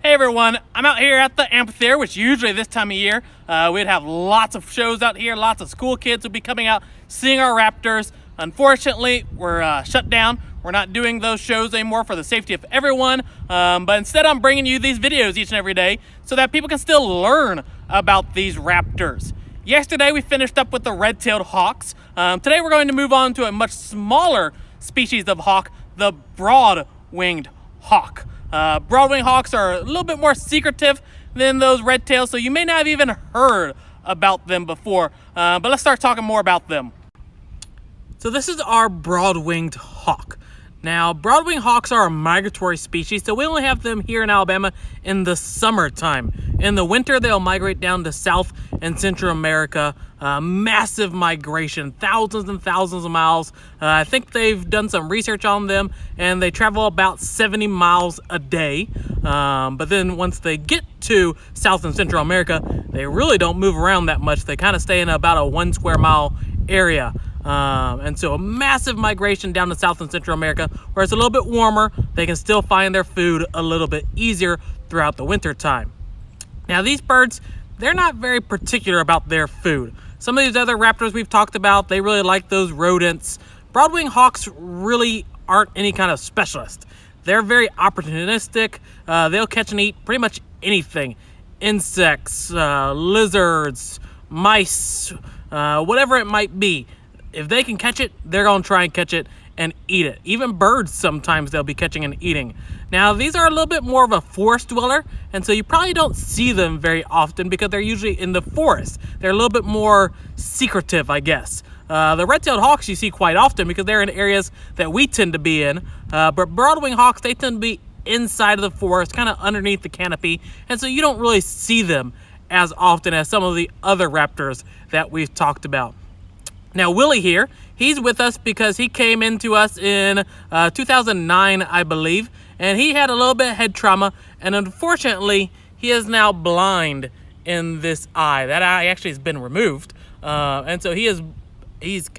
Hey everyone, I'm out here at the amphitheater, which usually this time of year, we'd have lots of shows out here. Lots of school kids would be coming out, seeing our raptors. Unfortunately, we're shut down. We're not doing those shows anymore for the safety of everyone. But instead, I'm bringing you these videos each and every day so that people can still learn about these raptors. Yesterday, we finished up with the red-tailed hawks. Today, we're going to move on to a much smaller species of hawk, the broad-winged hawk. Broad-winged hawks are a little bit more secretive than those red tails, so you may not have even heard about them before. But let's start talking more about them. So this is our broad-winged hawk. Now, broad-winged hawks are a migratory species, so we only have them here in Alabama in the summertime. In the winter, they'll migrate down to South and Central America. Massive migration, thousands and thousands of miles. I think they've done some research on them, and they travel about 70 miles a day. But then once they get to South and Central America, they really don't move around that much. They kind of stay in about a 1 square mile area. And so a massive migration down to South and Central America, where it's a little bit warmer. They can still find their food a little bit easier throughout the winter time. Now these birds, they're not very particular about their food. Some of these other raptors we've talked about, they really like those rodents. Broad-winged hawks really aren't any kind of specialist. They're very opportunistic. They'll catch and eat pretty much anything. Insects, lizards, mice, whatever it might be. If they can catch it, they're going to try and catch it and eat it. Even birds, sometimes they'll be catching and eating. Now, these are a little bit more of a forest dweller, and so you probably don't see them very often because they're usually in the forest. They're a little bit more secretive, I guess. The red-tailed hawks you see quite often because they're in areas that we tend to be in. But broad-winged hawks, they tend to be inside of the forest, kind of underneath the canopy, and so you don't really see them as often as some of the other raptors that we've talked about. Now, Willie here, he's with us because he came into us in 2009, I believe, and he had a little bit of head trauma, and unfortunately, he is now blind in this eye. That eye actually has been removed, and so he's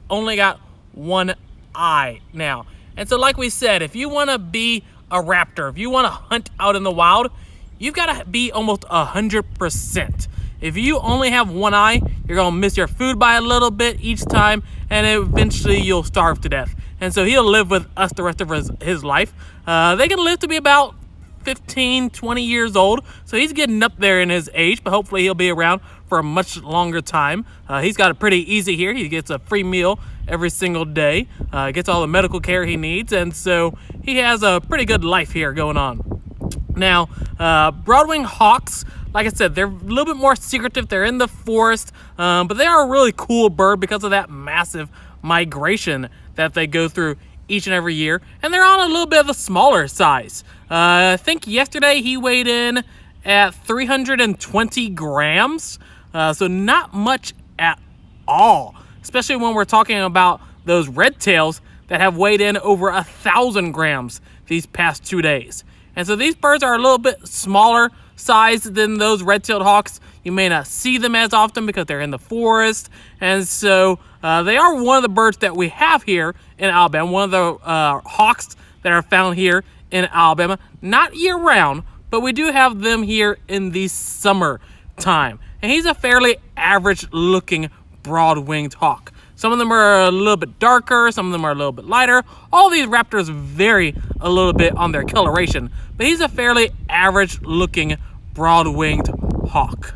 only got one eye now. And so like we said, if you want to be a raptor, if you want to hunt out in the wild, you've got to be almost 100%. If you only have one eye, you're going to miss your food by a little bit each time, and eventually you'll starve to death. And so he'll live with us the rest of his life. They can live to be about 15, 20 years old, so he's getting up there in his age, but hopefully he'll be around for a much longer time. He's got it pretty easy here. He gets a free meal every single day, gets all the medical care he needs, and so he has a pretty good life here going on. Now, broad-winged hawks, like I said, they're a little bit more secretive. They're in the forest, but they are a really cool bird because of that massive migration that they go through each and every year. And they're on a little bit of a smaller size. I think yesterday he weighed in at 320 grams, so not much at all, especially when we're talking about those red tails that have weighed in over 1,000 grams these past 2 days. And so these birds are a little bit smaller size than those red-tailed hawks. You may not see them as often because they're in the forest. And so they are one of the birds that we have here in Alabama, one of the hawks that are found here in Alabama. Not year-round, but we do have them here in the summer time. And he's a fairly average-looking broad-winged hawk. Some of them are a little bit darker, some of them are a little bit lighter. All these raptors vary a little bit on their coloration, but he's a fairly average-looking broad-winged hawk.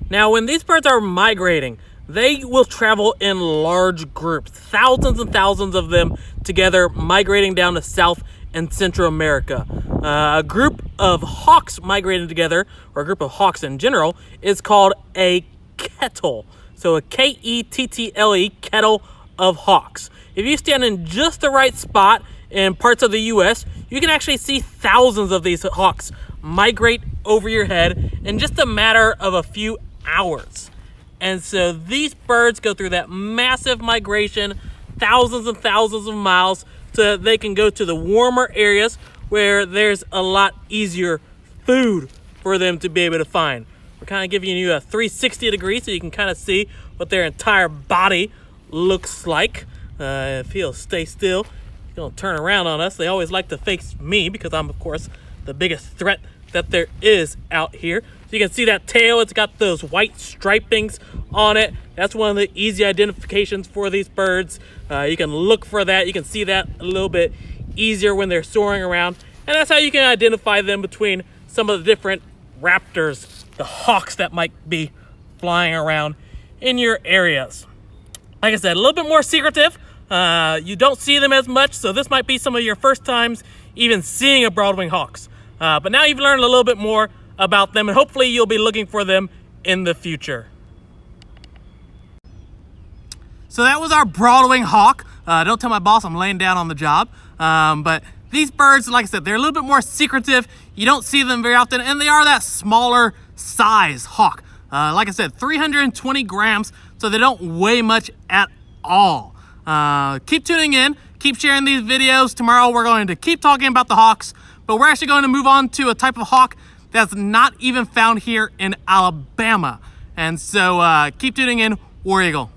Now, when these birds are migrating, they will travel in large groups, thousands and thousands of them together, migrating down to South and Central America. A group of hawks migrating together, or a group of hawks in general, is called a kettle. So a K-E-T-T-L-E, kettle of hawks. If you stand in just the right spot in parts of the U.S., you can actually see thousands of these hawks migrate over your head in just a matter of a few hours. And so these birds go through that massive migration, thousands and thousands of miles, so that they can go to the warmer areas where there's a lot easier food for them to be able to find. We're kind of giving you a 360 degree so you can kind of see what their entire body looks like. If he'll stay still, he'll turn around on us. They always like to face me because I'm, of course, the biggest threat that there is out here. So you can see that tail, it's got those white stripings on it. That's one of the easy identifications for these birds. You can look for that. You can see that a little bit easier when they're soaring around. And that's how you can identify them between some of the different raptors, the hawks that might be flying around in your areas. Like I said, a little bit more secretive. You don't see them as much, so this might be some of your first times even seeing a broadwing hawks. But now you've learned a little bit more about them, and hopefully you'll be looking for them in the future. So that was our broadwing hawk. Don't tell my boss I'm laying down on the job. But these birds, like I said, they're a little bit more secretive. You don't see them very often, and they are that smaller size hawk. Like I said, 320 grams, so they don't weigh much at all. Keep tuning in, keep sharing these videos. Tomorrow we're going to keep talking about the hawks, but we're actually going to move on to a type of hawk that's not even found here in Alabama. And so keep tuning in, War Eagle.